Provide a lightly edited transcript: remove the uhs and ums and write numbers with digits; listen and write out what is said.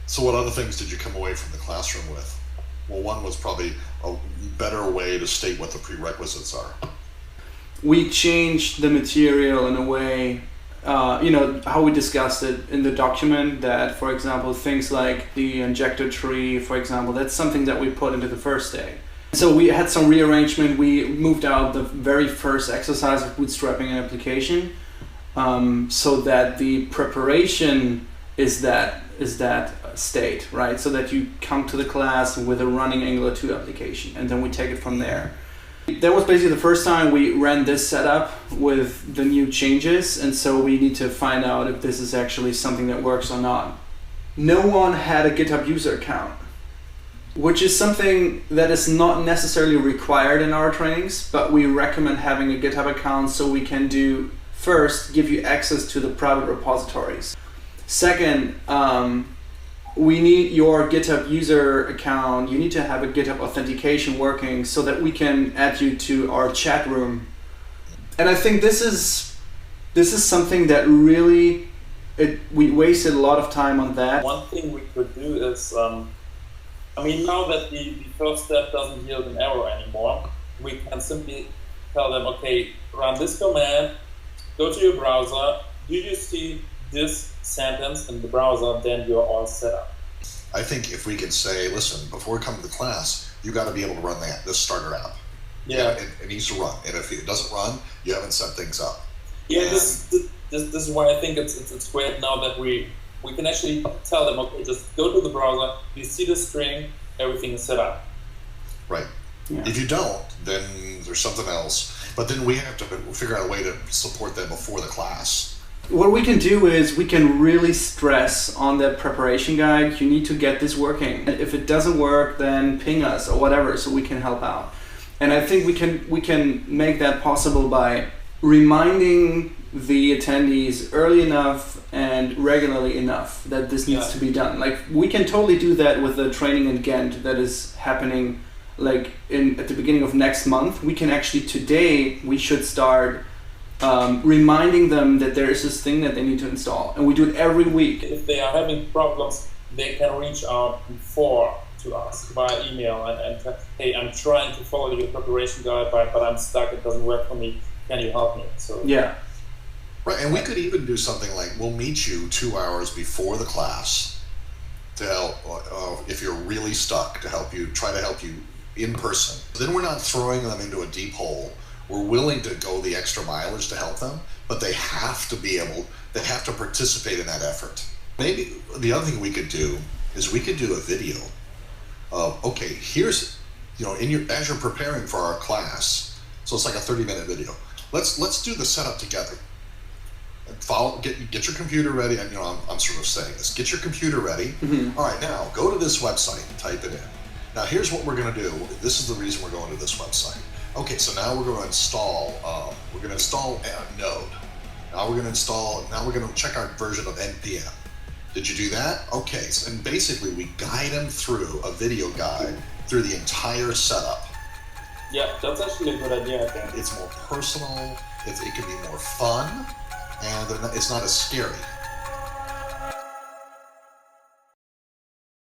So what other things did you come away from the classroom with? Well, one was probably a better way to state what the prerequisites are. We changed the material in a way, how we discussed it in the document, that, for example, things like the injector tree, for example, that's something that we put into the first day. So we had some rearrangement. We moved out the very first exercise of bootstrapping an application, so that the preparation is that state, right? So that you come to the class with a running Angular 2 application, and then we take it from there. That was basically the first time we ran this setup with the new changes, and so we need to find out if this is actually something that works or not. No one had a GitHub user account, which is something that is not necessarily required in our trainings, but we recommend having a GitHub account so we can give you access to the private repositories. Second, we need your GitHub user account. You need to have a GitHub authentication working so that we can add you to our chat room. And I think this is something that really, we wasted a lot of time on that. One thing we could do is, now that the first step doesn't yield an error anymore, we can simply tell them, okay, run this command, go to your browser, do you see this sentence in the browser, then you're all set up. I think if we can say, listen, before we come to the class, you got to be able to run this starter app. Yeah. It needs to run. And if it doesn't run, you haven't set things up. Yeah, this is why I think it's great now that we can actually tell them, okay, just go to the browser, you see the string, everything is set up. Right. Yeah. If you don't, then there's something else. But then we have to figure out a way to support them before the class. What we can do is we can really stress on that preparation guide, you need to get this working. And if it doesn't work, then ping us or whatever so we can help out. And I think we can make that possible by reminding the attendees early enough and regularly enough that this needs to be done. Like, we can totally do that with the training in Ghent that is happening at the beginning of next month. We can actually, today, we should start reminding them that there is this thing that they need to install, and we do it every week. If they are having problems, they can reach out before to us via email and hey, I'm trying to follow your preparation guide, but I'm stuck, it doesn't work for me, can you help me? So yeah. Right, and we could even do something like, we'll meet you 2 hours before the class to help, if you're really stuck, try to help you in person. Then we're not throwing them into a deep hole. We're willing to go the extra mileage to help them, but they have to participate in that effort. Maybe the other thing we could do is we could do a video of, okay, here's, as you're preparing for our class, so it's like a 30-minute video. Let's do the setup together. Get your computer ready. And I'm sort of saying this. Get your computer ready. Mm-hmm. All right, now go to this website and type it in. Now here's what we're going to do. This is the reason we're going to this website. Okay, so now we're going to install. A Node. Now we're going to check our version of npm. Did you do that? Okay, and basically we guide them through a video guide through the entire setup. Yeah, that's actually a good idea, I think. It's more personal. It can be more fun, and it's not as scary.